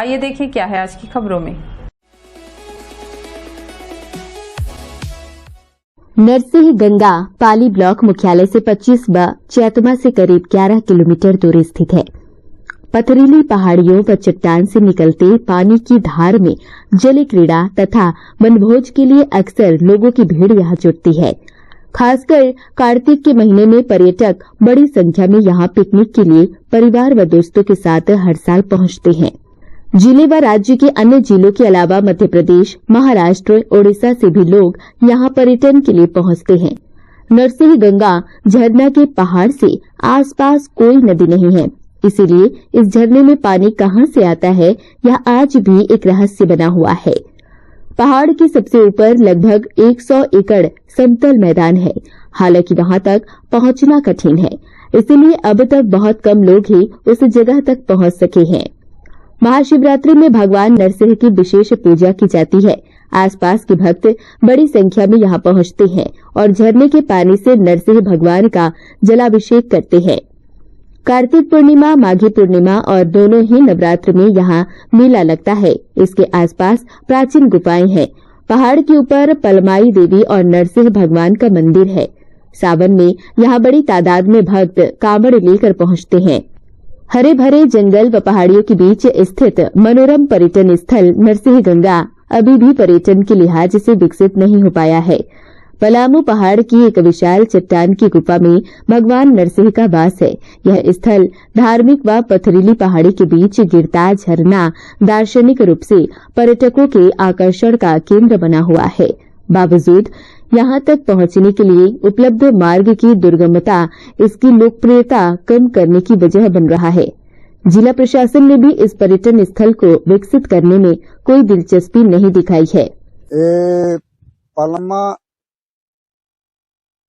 आइए देखिए क्या है आज की खबरों में। नरसिंहगंगा पाली ब्लॉक मुख्यालय से 25 व चैतमा से करीब 11 किलोमीटर दूर स्थित है। पथरीली पहाड़ियों व चट्टान से निकलते पानी की धार में जल क्रीड़ा तथा वनभोज के लिए अक्सर लोगों की भीड़ यहां जुटती है। खासकर कार्तिक के महीने में पर्यटक बड़ी संख्या में यहां पिकनिक के लिए परिवार व दोस्तों के साथ हर साल पहुंचते हैं। जिले व राज्य के अन्य जिलों के अलावा मध्य प्रदेश, महाराष्ट्र, ओडिशा से भी लोग यहां पर्यटन के लिए पहुंचते हैं। नरसिंहगंगा झरना के पहाड़ से आसपास कोई नदी नहीं है, इसीलिए इस झरने में पानी कहां से आता है यह आज भी एक रहस्य बना हुआ है। पहाड़ के सबसे ऊपर लगभग 100 एकड़ समतल मैदान है, हालांकि वहां तक पहुंचना कठिन है, इसीलिए अब तक बहुत कम लोग ही उस जगह तक पहुंच सके हैं। महाशिवरात्रि में भगवान नरसिंह की विशेष पूजा की जाती है। आसपास के भक्त बड़ी संख्या में यहां पहुंचते हैं और झरने के पानी से नरसिंह भगवान का जलाभिषेक करते हैं। कार्तिक पूर्णिमा, माघी पूर्णिमा और दोनों ही नवरात्र में यहां मेला लगता है। इसके आसपास प्राचीन गुफाएं हैं। पहाड़ के ऊपर पलमाई देवी और नरसिंह भगवान का मंदिर है। सावन में यहां बड़ी तादाद में भक्त कांवड़ लेकर पहुंचते हैं। हरे भरे जंगल व पहाड़ियों के बीच स्थित मनोरम पर्यटन स्थल नरसिंहगंगा अभी भी पर्यटन के लिहाज से विकसित नहीं हो पाया है। पलामू पहाड़ की एक विशाल चट्टान की गुफा में भगवान नरसिंह का वास है। यह स्थल धार्मिक व पथरीली पहाड़ी के बीच गिरता झरना दार्शनिक रूप से पर्यटकों के आकर्षण का केंद्र बना हुआ है। बावजूद यहां तक पहुंचने के लिए उपलब्ध मार्ग की दुर्गमता इसकी लोकप्रियता कम करने की वजह बन रहा है। जिला प्रशासन ने भी इस पर्यटन स्थल को विकसित करने में कोई दिलचस्पी नहीं दिखाई है।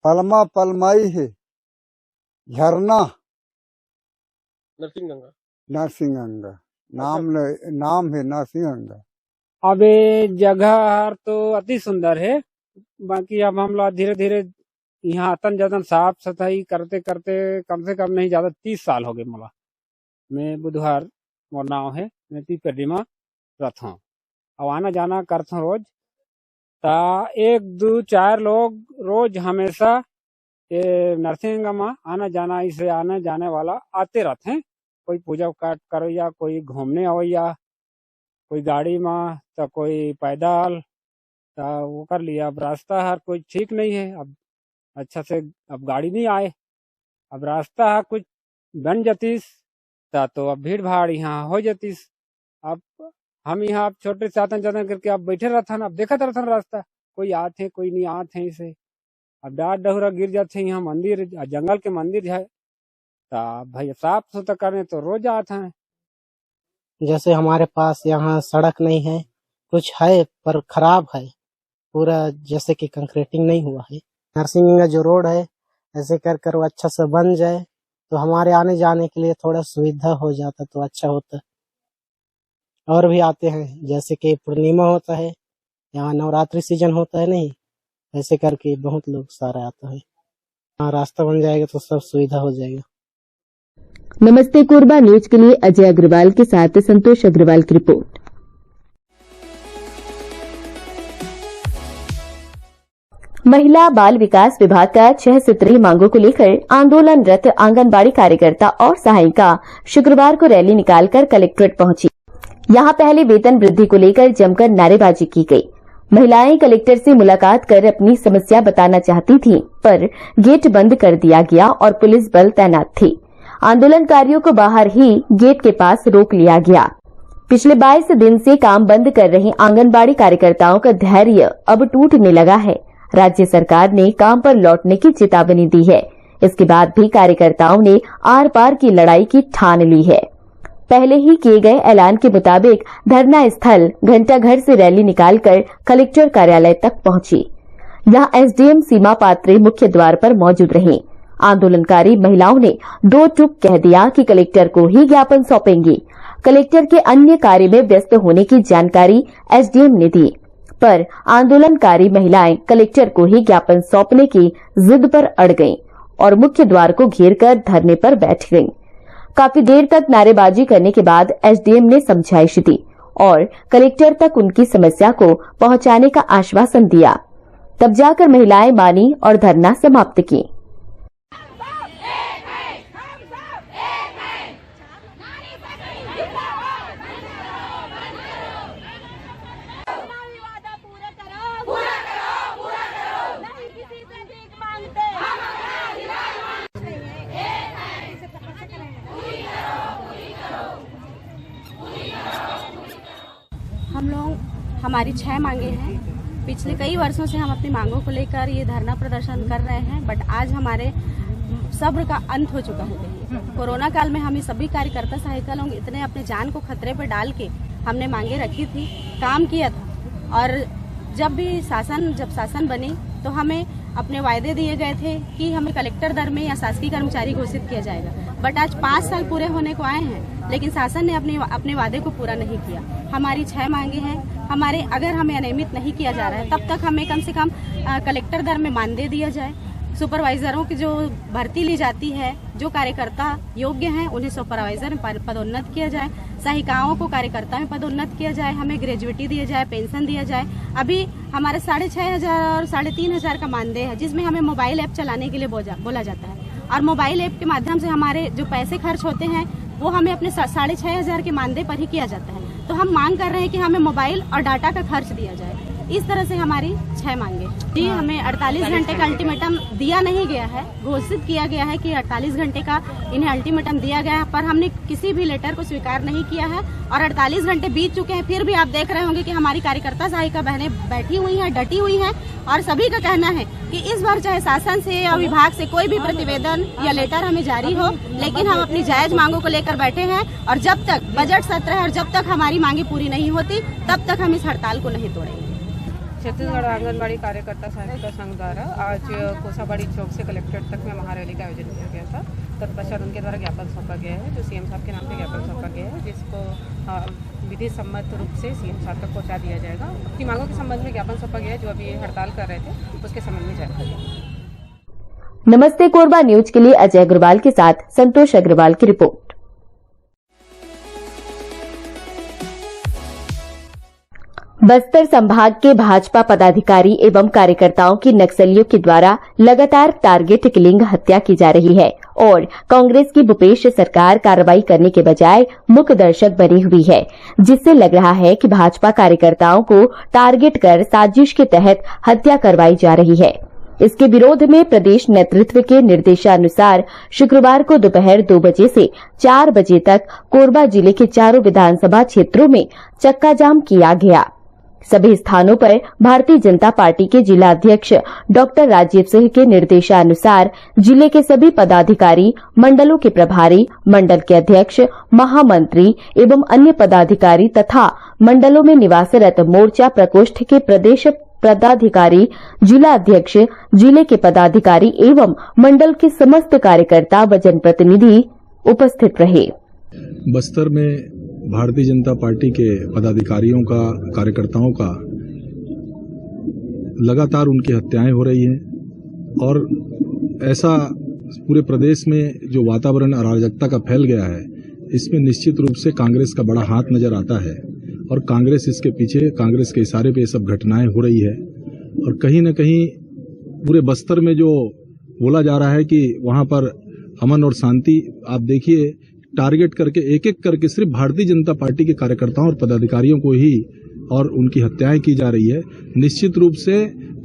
पलमाई है झरना नरसिंहगंगा नाम है नरसिंहगंगा। अब ये जगह तो अति सुंदर है। बाकी अब हम लोग धीरे धीरे यहाँ आतन जातन साफ सफाई करते करते कम से कम नहीं ज्यादा 30 साल हो गए मोला। मैं बुधवार मोर नाव है, मैं पीपरीमा रहता हूँ। अब आना जाना करता हूँ रोज। ता 1, 2, 4 लोग रोज हमेशा ये नरसिंहगंगा आना जाना इसे आने जाने वाला आते रहते हैं। कोई पूजा पाठ करो या कोई घूमने आओ या कोई गाड़ी में तो कोई पैदल वो कर लिया। अब रास्ता हर कोई ठीक नहीं है, अब अच्छा से अब गाड़ी नहीं आए। अब रास्ता कुछ बन जातीस तो अब भीड़ भाड़ यहाँ हो जातीस। अब हम यहाँ छोटे से आतन जातन करके अब बैठे रहता ना, अब देखा रहता रास्ता कोई आते कोई नहीं आते इसे। अब डाट डहुरा गिर जाते यहाँ मंदिर जंगल के मंदिर है तो भाई साफ सुथरा करने तो रोज आते हैं। जैसे हमारे पास यहाँ सड़क नहीं है, कुछ है पर खराब है पूरा, जैसे कि कंक्रीटिंग नहीं हुआ है। नरसिंहगंगा जो रोड है ऐसे कर वो अच्छा से बन जाए तो हमारे आने जाने के लिए थोड़ा सुविधा हो जाता तो अच्छा होता। और भी आते हैं, जैसे कि पूर्णिमा होता है, यहाँ नवरात्रि सीजन होता है नहीं, ऐसे करके बहुत लोग सारा आता है। हाँ, रास्ता बन जाएगा तो सब सुविधा हो जाएगा। नमस्ते कोरबा न्यूज के लिए अजय अग्रवाल के साथ संतोष अग्रवाल की रिपोर्ट। महिला बाल विकास विभाग का 6 सूत्रीय मांगों को लेकर आंदोलनरत आंगनबाड़ी कार्यकर्ता और सहायिका शुक्रवार को रैली निकालकर कलेक्ट्रेट पहुंची। यहां पहले वेतन वृद्धि को लेकर जमकर नारेबाजी की गई। महिलाएं कलेक्टर से मुलाकात कर अपनी समस्या बताना चाहती थीं, पर गेट बंद कर दिया गया और पुलिस बल तैनात थी। आंदोलनकारियों को बाहर ही गेट के पास रोक लिया गया। पिछले 22 दिन से काम बंद कर रही आंगनबाड़ी कार्यकर्ताओं का धैर्य अब टूटने लगा है। राज्य सरकार ने काम पर लौटने की चेतावनी दी है। इसके बाद भी कार्यकर्ताओं ने आर पार की लड़ाई की ठान ली है। पहले ही किए गए ऐलान के मुताबिक धरना स्थल घंटाघर से रैली निकालकर कलेक्टर कार्यालय तक पहुंची। यहां एसडीएम सीमा पात्रे मुख्य द्वार पर मौजूद रहीं। आंदोलनकारी महिलाओं ने 2 टूक कह दिया कि कलेक्टर को ही ज्ञापन सौंपेंगी। कलेक्टर के अन्य कार्य में व्यस्त होने की जानकारी एसडीएम ने दी, पर आंदोलनकारी महिलाएं कलेक्टर को ही ज्ञापन सौंपने की जिद पर अड़ गईं और मुख्य द्वार को घेरकर धरने पर बैठ गईं। काफी देर तक नारेबाजी करने के बाद एसडीएम ने समझाइश दी और कलेक्टर तक उनकी समस्या को पहुंचाने का आश्वासन दिया। तब जाकर महिलाएं मानी और धरना समाप्त की। हम लोग हमारी 6 मांगे हैं। पिछले कई वर्षों से हम अपनी मांगों को लेकर ये धरना प्रदर्शन कर रहे हैं, बट आज हमारे सब्र का अंत हो चुका है। कोरोना काल में हमें सभी कार्यकर्ता सहायिका लोग इतने अपने जान को खतरे पर डाल के हमने मांगे रखी थी, काम किया था। और जब शासन बनी तो हमें अपने वायदे दिए गए थे कि हमें कलेक्टर दर में या शासकीय कर्मचारी घोषित किया जाएगा, बट आज 5 साल पूरे होने को आए हैं, लेकिन शासन ने अपने वादे को पूरा नहीं किया। हमारी 6 मांगे हैं। अगर हमें अनियमित नहीं किया जा रहा है तब तक हमें कम से कम कलेक्टर दर में मानदेय दिया जाए। सुपरवाइजरों की जो भर्ती ली जाती है, जो कार्यकर्ता योग्य हैं उन्हें सुपरवाइजर में पदोन्नत किया जाए, सहायिकाओं को कार्यकर्ता में पदोन्नत किया जाए, हमें ग्रेजुएटी दिया जाए, पेंशन दिया जाए। अभी हमारे 6,500 और 3,500 का मानदेय है, जिसमें हमें मोबाइल ऐप चलाने के लिए बोला जाता है, और मोबाइल ऐप के माध्यम से हमारे जो पैसे खर्च होते हैं वो हमें अपने 6,500 के मानदेय पर ही किया जाता है। तो हम मांग कर रहे हैं कि हमें मोबाइल और डाटा का खर्च दिया जाए। इस तरह से हमारी 6 मांगे। जी, हमें 48 घंटे का अल्टीमेटम दिया नहीं गया है, घोषित किया गया है कि 48 घंटे का इन्हें अल्टीमेटम दिया गया है, पर हमने किसी भी लेटर को स्वीकार नहीं किया है और 48 घंटे बीत चुके हैं। फिर भी आप देख रहे होंगे कि हमारी कार्यकर्ता सहायिका बहनें बैठी हुई हैं, डटी हुई हैं, और सभी का कहना है कि इस बार चाहे शासन से या विभाग से कोई भी प्रतिवेदन या लेटर हमें जारी हो, लेकिन हम अपनी जायज मांगों को लेकर बैठे हैं, और जब तक बजट सत्र है और जब तक हमारी मांगे पूरी नहीं होती तब तक हम इस हड़ताल को नहीं तोड़ेंगे। छत्तीसगढ़ आंगनबाड़ी कार्यकर्ता सहायता संघ द्वारा आज कोसाबाड़ी चौक से कलेक्ट्रेट तक में महारैली का आयोजन किया गया था। तत्पश्चात उनके द्वारा ज्ञापन सौंपा गया है, जो सीएम साहब के नाम पे ज्ञापन सौंपा गया है, जिसको विधि सम्मत रूप से सीएम साहब तक पहुंचा दिया जाएगा। अपनी मांगों के संबंध में ज्ञापन सौंपा गया है, जो अभी हड़ताल कर रहे थे उसके संबंध में जानकारी दी। नमस्ते कोरबा न्यूज के लिए अजय अग्रवाल के साथ संतोष अग्रवाल की रिपोर्ट। बस्तर संभाग के भाजपा पदाधिकारी एवं कार्यकर्ताओं की नक्सलियों के द्वारा लगातार टारगेट किलिंग हत्या की जा रही है और कांग्रेस की भूपेश सरकार कार्रवाई करने के बजाय मुख्य दर्शक बनी हुई है, जिससे लग रहा है कि भाजपा कार्यकर्ताओं को टारगेट कर साजिश के तहत हत्या करवाई जा रही है। इसके विरोध में प्रदेश नेतृत्व के निर्देशानुसार शुक्रवार को दोपहर 2 बजे से 4 बजे तक कोरबा जिले के चारों विधानसभा क्षेत्रों में चक्का जाम किया गया। सभी स्थानों पर भारतीय जनता पार्टी के जिला अध्यक्ष डॉक्टर राजीव सिंह के निर्देशानुसार जिले के सभी पदाधिकारी, मंडलों के प्रभारी, मंडल के अध्यक्ष, महामंत्री एवं अन्य पदाधिकारी तथा मंडलों में निवासरत मोर्चा प्रकोष्ठ के प्रदेश पदाधिकारी, जिला अध्यक्ष, जिले के पदाधिकारी एवं मंडल के समस्त कार्यकर्ता व जनप्रतिनिधि उपस्थित रहे। बस्तर में भारतीय जनता पार्टी के पदाधिकारियों का, कार्यकर्ताओं का लगातार उनकी हत्याएं हो रही हैं और ऐसा पूरे प्रदेश में जो वातावरण अराजकता का फैल गया है, इसमें निश्चित रूप से कांग्रेस का बड़ा हाथ नजर आता है और कांग्रेस इसके पीछे, कांग्रेस के इशारे पे ये सब घटनाएं हो रही है। और कहीं न कहीं पूरे बस्तर में जो बोला जा रहा है कि वहां पर अमन और शांति, आप देखिए टारगेट करके एक एक करके सिर्फ भारतीय जनता पार्टी के कार्यकर्ताओं और पदाधिकारियों को ही और उनकी हत्याएं की जा रही है। निश्चित रूप से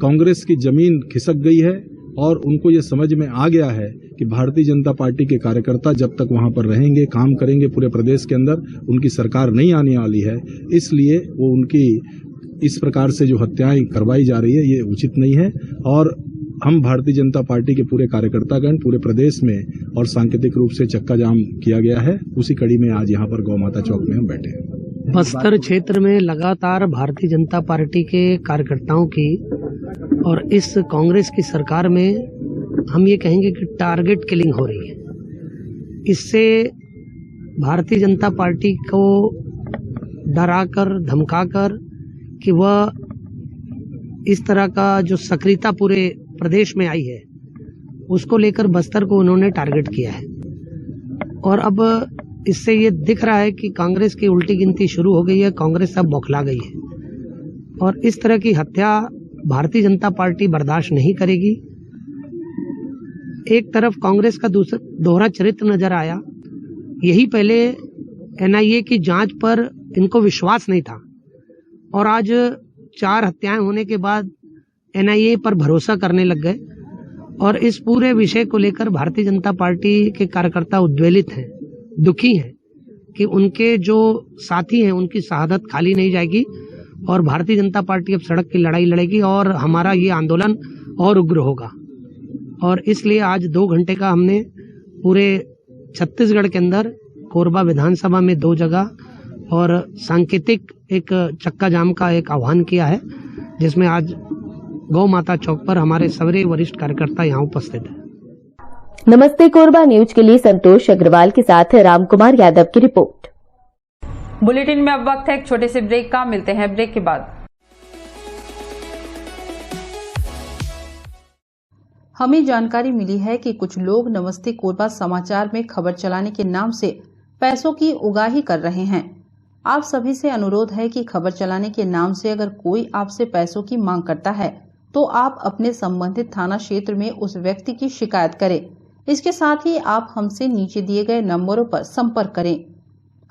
कांग्रेस की जमीन खिसक गई है और उनको ये समझ में आ गया है कि भारतीय जनता पार्टी के कार्यकर्ता जब तक वहां पर रहेंगे, काम करेंगे पूरे प्रदेश के अंदर, उनकी सरकार नहीं आने वाली है। इसलिए वो उनकी इस प्रकार से जो हत्याएं करवाई जा रही है ये उचित नहीं है और हम भारतीय जनता पार्टी के पूरे कार्यकर्तागण पूरे प्रदेश में और सांकेतिक रूप से चक्का जाम किया गया है। उसी कड़ी में आज यहाँ पर गौ माता चौक में हम बैठे हैं। बस्तर क्षेत्र में लगातार भारतीय जनता पार्टी के कार्यकर्ताओं की और इस कांग्रेस की सरकार में हम ये कहेंगे कि टारगेट किलिंग हो रही है। इससे भारतीय जनता पार्टी को डराकर, धमकाकर कि वह इस तरह का जो सक्रियता पूरे प्रदेश में आई है उसको लेकर बस्तर को उन्होंने टारगेट किया है। और अब इससे ये दिख रहा है कि कांग्रेस की उल्टी गिनती शुरू हो गई है, कांग्रेस अब बौखला गई है और इस तरह की हत्या भारतीय जनता पार्टी बर्दाश्त नहीं करेगी। एक तरफ कांग्रेस का दोहरा चरित्र नजर आया, यही पहले एनआईए की जांच पर इनको विश्वास नहीं था और आज 4 हत्याएं होने के बाद एनआईए पर भरोसा करने लग गए और इस पूरे विषय को लेकर भारतीय जनता पार्टी के कार्यकर्ता उद्वेलित हैं, दुखी हैं कि उनके जो साथी हैं उनकी शहादत खाली नहीं जाएगी और भारतीय जनता पार्टी अब सड़क की लड़ाई लड़ेगी और हमारा ये आंदोलन और उग्र होगा। और इसलिए आज 2 घंटे का हमने पूरे छत्तीसगढ़ के अंदर कोरबा विधानसभा में 2 जगह और सांकेतिक एक चक्का जाम का एक आह्वान किया है, जिसमें आज गौ माता चौक पर हमारे सभी वरिष्ठ कार्यकर्ता यहाँ उपस्थित हैं। नमस्ते कोरबा न्यूज के लिए संतोष अग्रवाल के साथ रामकुमार यादव की रिपोर्ट। बुलेटिन में अब वक्त है एक छोटे से ब्रेक का, मिलते हैं ब्रेक के बाद। हमें जानकारी मिली है कि कुछ लोग नमस्ते कोरबा समाचार में खबर चलाने के नाम से पैसों की उगाही कर रहे हैं। आप सभी से अनुरोध है कि खबर चलाने के नाम से अगर कोई आपसे पैसों की मांग करता है तो आप अपने संबंधित थाना क्षेत्र में उस व्यक्ति की शिकायत करें। इसके साथ ही आप हमसे नीचे दिए गए नंबरों पर संपर्क करें।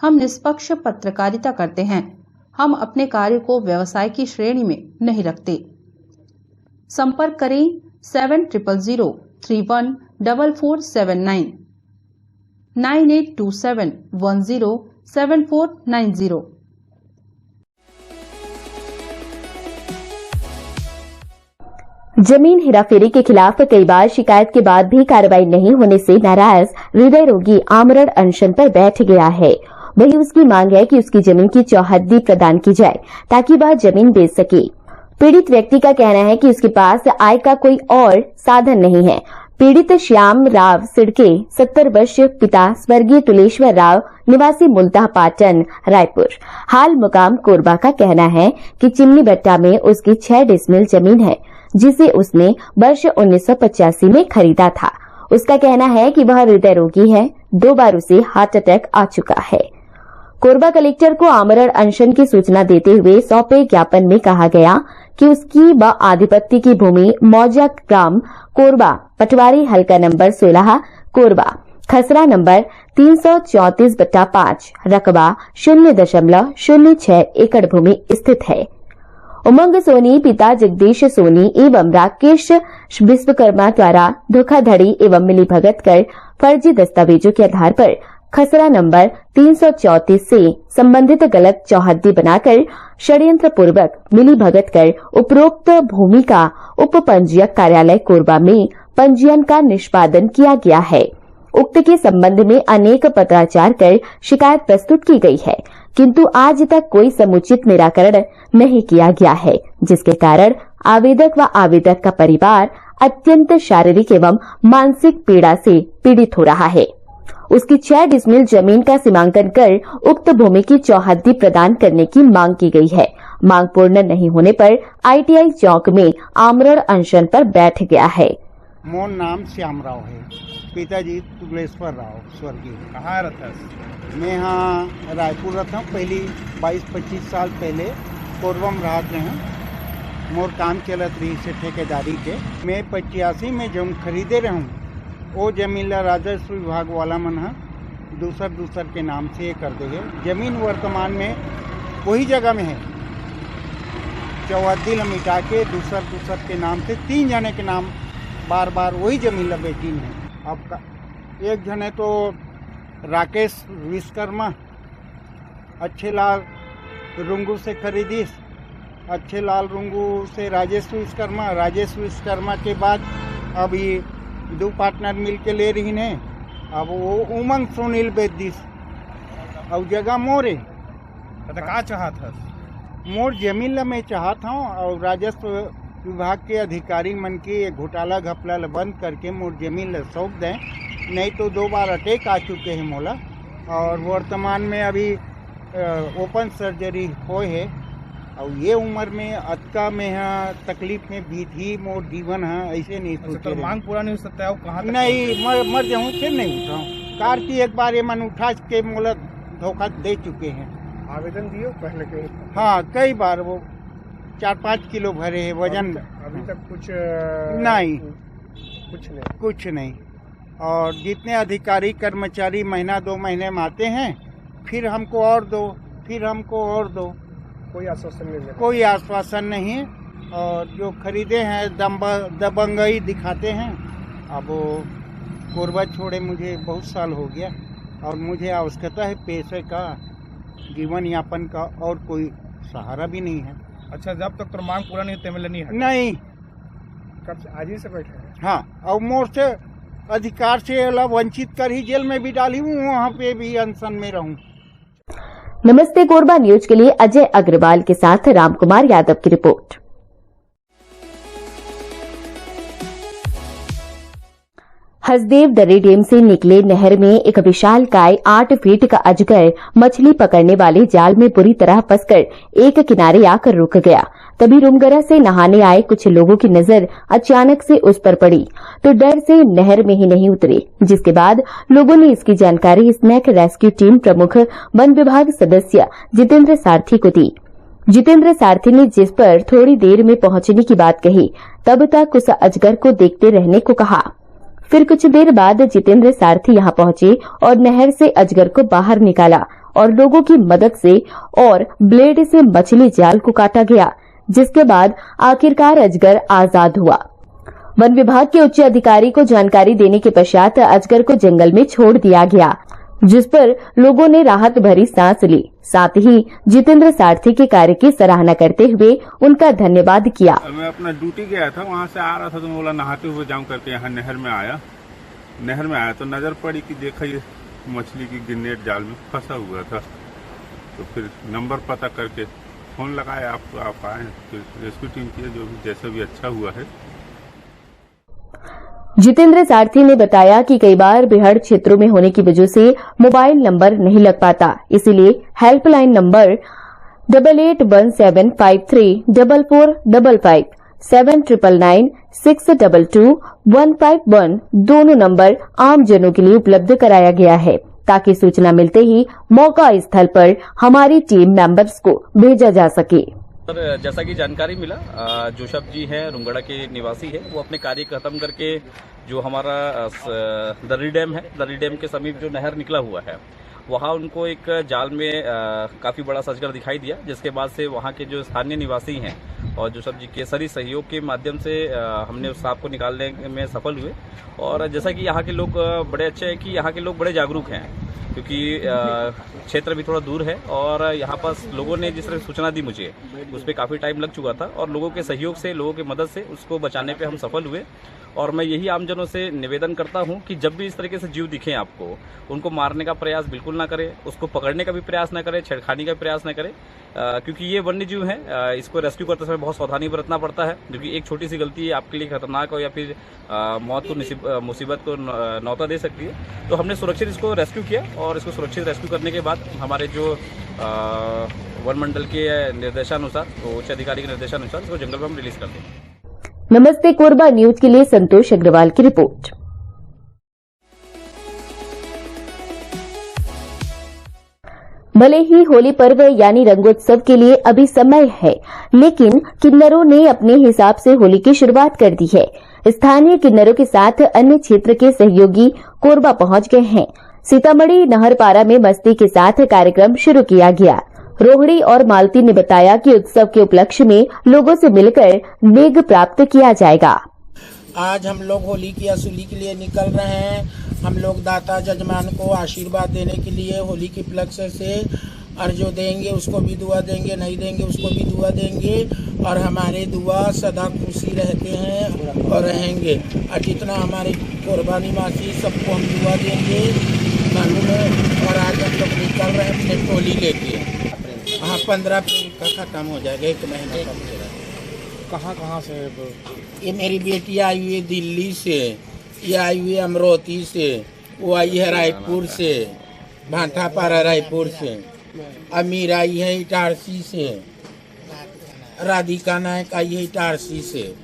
हम निष्पक्ष पत्रकारिता करते हैं, हम अपने कार्य को व्यवसाय की श्रेणी में नहीं रखते। संपर्क करें 7000314479 9827107490। जमीन हेराफेरी के खिलाफ कई बार शिकायत के बाद भी कार्रवाई नहीं होने से नाराज हृदय रोगी आमरण अनशन पर बैठ गया है। वही उसकी मांग है कि उसकी जमीन की चौहद्दी प्रदान की जाए ताकि वह जमीन बेच सके। पीड़ित व्यक्ति का कहना है कि उसके पास आय का कोई और साधन नहीं है। पीड़ित श्याम राव सिड़के 70 वर्षीय पिता स्वर्गीय तुलेश्वर राव निवासी मुल्ताह पाटन रायपुर हाल मुकाम कोरबा का कहना है कि चिमनी भट्टा में उसकी 6 डिसमिल जमीन है जिसे उसने वर्ष 1985 में खरीदा था। उसका कहना है कि वह हृदय रोगी है, 2 बार उसे हार्ट अटैक आ चुका है। कोरबा कलेक्टर को आमरण अनशन की सूचना देते हुए सौंपे ज्ञापन में कहा गया कि उसकी व आधिपत्य की भूमि मौजा ग्राम कोरबा पटवारी हल्का नंबर 16 कोरबा खसरा नंबर 334/5 रकबा 0.06 एकड़ भूमि स्थित है। उमंग सोनी पिता जगदीश सोनी एवं राकेश विश्वकर्मा द्वारा धोखाधड़ी एवं मिलीभगत कर फर्जी दस्तावेजों के आधार पर खसरा नंबर 334 से संबंधित गलत चौहद्दी बनाकर षड्यंत्र पूर्वक मिलीभगत कर उपरोक्त भूमि का उप पंजीयक कार्यालय कोरबा में पंजीयन का निष्पादन किया गया है। उक्त के संबंध में अनेक पत्राचार कर शिकायत प्रस्तुत की गई है, किंतु आज तक कोई समुचित निराकरण नहीं किया गया है, जिसके कारण आवेदक व आवेदक का परिवार अत्यंत शारीरिक एवं मानसिक पीड़ा से पीड़ित हो रहा है। उसकी 6 डिसमिल जमीन का सीमांकन कर उक्त भूमि की चौहद्दी प्रदान करने की मांग की गई है। मांग पूर्ण नहीं होने पर आईटीआई चौक में आमरण अनशन पर बैठ गया है। मोर नाम श्याम राव है, पिताजी तुलेश्वर राव स्वर्गीय। कहाँ रहता है? मैं यहाँ रायपुर रहता हूँ। पहली 22-25 साल पहले कोरबा में रहते हैं। मोर काम चलत रही से ठेकेदारी के। मैं 85 में जब खरीदे रहूँ वो जमीन ला राजस्व विभाग वाला मन है दूसर के नाम से कर देंगे। जमीन वर्तमान में वही जगह में है, चौहद्दी ला मिटा के दूसर के नाम से 3 जने के नाम बार वही जमीन ला बेचीन है। अब एक जने तो राकेश विश्वकर्मा अच्छे लाल रुंगू से खरीदी, अच्छे लाल रुंगू से राजेश विश्वकर्मा के बाद अब ये 2 पार्टनर मिल के ले रही ने। अब वो उमंग सुनील बेच दिस और जगह मोरे तो का चाहत है? मोर जमीन ला मैं चाहत हूँ और राजस्व विभाग के अधिकारी मन के घोटाला घपला बंद करके मोर जमीन ला सौंप दें, नहीं तो 2 बार अटैक आ चुके हैं मोला और वर्तमान में अभी ओपन सर्जरी हो है और ये उम्र में अतका में तकलीफ में बीत ही मोर जीवन है। ऐसे नहीं सोचे। तो मांग पूरा नहीं हो सकता है? कहाँ नहीं मर जाऊँ फिर नहीं उठाऊँ। कार की एक बार ये मन उठा के मोला धोखा दे चुके हैं। आवेदन दिए पहले के? हाँ, कई बार। वो 4-5 किलो भरे हैं वजन। अभी तक कुछ नहीं, कुछ नहीं। और जितने अधिकारी कर्मचारी महीना 2 महीने में आते हैं, फिर हमको और दो, फिर हमको और दो, कोई आश्वासन नहीं मिला। कोई आश्वासन नहीं है। और जो खरीदे हैं दबंगई दिखाते हैं। अब वो कोरबा छोड़े मुझे बहुत साल हो गया और मुझे आवश्यकता है पैसे का, जीवन यापन का, और कोई सहारा भी नहीं है। अच्छा, जब तक तो मांग पूरा नहीं होते नहीं है? नहीं। कब से? आज ही से बैठे हैं? हाँ, और मोर से अधिकार से अलग वंचित कर ही जेल में भी डाली हूँ, वहाँ पे भी अनशन में रहूँ। नमस्ते कोरबा न्यूज के लिए अजय अग्रवाल के साथ रामकुमार यादव की रिपोर्ट। हसदेव दर्रे डैम से निकले नहर में एक विशालकाय 8 फीट का अजगर मछली पकड़ने वाले जाल में बुरी तरह फंसकर एक किनारे आकर रुक गया। तभी रुमगरा से नहाने आए कुछ लोगों की नजर अचानक से उस पर पड़ी तो डर से नहर में ही नहीं उतरे, जिसके बाद लोगों ने इसकी जानकारी स्नैक रेस्क्यू टीम प्रमुख वन विभाग सदस्य जितेंद्र सारथी को दी। जितेंद्र सारथी ने जिस पर थोड़ी देर में पहुंचने की बात कही, तब तक उस अजगर को देखते रहने को कहा। फिर कुछ देर बाद जितेंद्र सारथी यहां पहुंचे और नहर से अजगर को बाहर निकाला और लोगों की मदद से और ब्लेड से मछली जाल को काटा गया, जिसके बाद आखिरकार अजगर आजाद हुआ। वन विभाग के उच्च अधिकारी को जानकारी देने के पश्चात अजगर को जंगल में छोड़ दिया गया, जिस पर लोगों ने राहत भरी सांस ली। साथ ही जितेंद्र सारथी के कार्य की सराहना करते हुए उनका धन्यवाद किया। मैं अपना ड्यूटी गया था, वहाँ से आ रहा था तो बोला नहाते हुए जाऊं करके यहाँ नहर में आया तो नजर पड़ी कि देखा ये मछली की गिरनेट जाल में फंसा हुआ था। तो फिर नंबर पता करके फोन लगाया, आप आए, फिर रेस्क्यू टीम की, जो भी जैसा भी अच्छा हुआ है। जितेंद्र सारथी ने बताया कि कई बार बिहार क्षेत्रों में होने की वजह से मोबाइल नंबर नहीं लग पाता, इसीलिए हेल्पलाइन नंबर 8817534455 7999622151 दोनों नंबर आम जनों के लिए उपलब्ध कराया गया है, ताकि सूचना मिलते ही मौका स्थल पर हमारी टीम मेंबर्स को भेजा जा सके। सर, जैसा कि जानकारी मिला, जोशफ जी हैं, रुंगड़ा के निवासी है। वो अपने कार्य खत्म करके जो हमारा दर्री डैम है, दर्री डैम के समीप जो नहर निकला हुआ है, वहाँ उनको एक जाल में काफ़ी बड़ा अजगर दिखाई दिया, जिसके बाद से वहाँ के जो स्थानीय निवासी हैं और जोशफ जी के सभी सहयोग के माध्यम से हमने उस सांप को निकालने में सफल हुए। और जैसा कि यहाँ के लोग बड़े अच्छे हैं कि यहाँ के लोग बड़े जागरूक हैं, क्योंकि क्षेत्र भी थोड़ा दूर है और यहाँ पास लोगों ने जिस तरह सूचना दी मुझे, उस पर काफ़ी टाइम लग चुका था और लोगों के सहयोग से, लोगों की मदद से उसको बचाने पे हम सफल हुए। और मैं यही आमजनों से निवेदन करता हूँ कि जब भी इस तरीके से जीव दिखें आपको, उनको मारने का प्रयास बिल्कुल ना करें, उसको पकड़ने का भी प्रयास ना करें, छेड़खानी का प्रयास ना करें, क्योंकि ये वन्य जीव है। इसको रेस्क्यू करते समय बहुत सावधानी बरतना पड़ता है, क्योंकि एक छोटी सी गलती आपके लिए खतरनाक हो या फिर मौत को, मुसीबत को नौता दे सकती है। तो हमने सुरक्षित इसको रेस्क्यू किया और इसको सुरक्षित रेस्क्यू करने के बाद हमारे जो वन मंडल के निर्देशानुसार, उच्च अधिकारी के निर्देशानुसार इसको जंगल में हम रिलीज कर दें। नमस्ते कोरबा न्यूज के लिए संतोष अग्रवाल की रिपोर्ट। भले ही होली पर्व यानी रंगोत्सव के लिए अभी समय है, लेकिन किन्नरों ने अपने हिसाब से होली की शुरुआत कर दी है। स्थानीय किन्नरों के साथ अन्य क्षेत्र के सहयोगी कोरबा पहुंच गए हैं। सीतामढ़ी नहरपारा में मस्ती के साथ कार्यक्रम शुरू किया गया। रोहिणी और मालती ने बताया कि उत्सव के उपलक्ष्य में लोगों से मिलकर नेग प्राप्त किया जाएगा। आज हम लोग होली की वसूली के लिए निकल रहे हैं। हम लोग दाता जजमान को आशीर्वाद देने के लिए होली के उपलक्ष्य से, और जो देंगे उसको भी दुआ देंगे, नहीं देंगे उसको भी दुआ देंगे, और हमारे दुआ सदा खुशी रहते हैं और रहेंगे। और जितना हमारे कोरबा निवासी सबको हम दुआ देंगे मालूम है। और आज हम लोग निकल रहे हैं अपने टोली लेके। हाँ, 15 अप्रैल का खत्म हो जाएगा, 1 महीना कम हो जाएगा। कहाँ से? ये मेरी बेटी आई हुई है दिल्ली से, ये आई हुई है अमरोती से, वो आई है रायपुर से, भाटापारा रायपुर से, अमीर आई है इटारसी से, राधिका नायक आई है इटारसी से।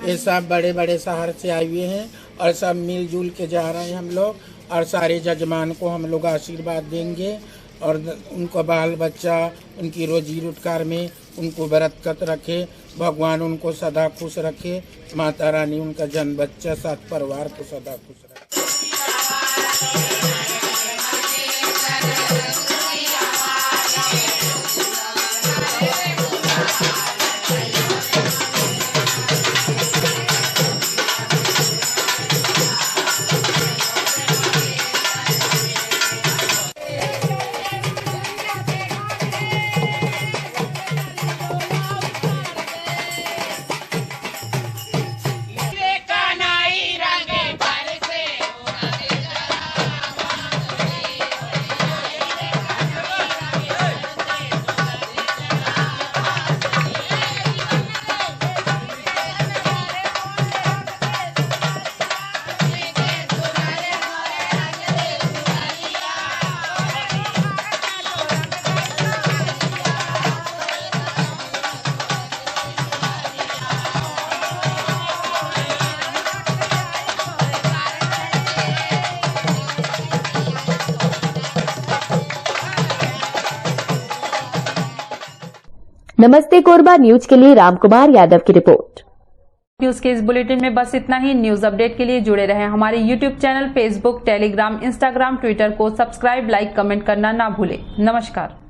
ये सब बड़े बड़े शहर से आए हुए हैं और सब मिलजुल के जा रहे हैं हम लोग, और सारे जजमान को हम लोग आशीर्वाद देंगे और उनको बाल बच्चा उनकी रोजी रोजगार में उनको बरकत रखे, भगवान उनको सदा खुश रखे, माता रानी उनका जन्म बच्चा साथ परिवार को सदा खुश रखे। नमस्ते कोरबा न्यूज के लिए रामकुमार यादव की रिपोर्ट। न्यूज के इस बुलेटिन में बस इतना ही। न्यूज अपडेट के लिए जुड़े रहें हमारे YouTube channel, Facebook, Telegram, Instagram, Twitter को सब्सक्राइब, लाइक, कमेंट करना ना भूलें। नमस्कार।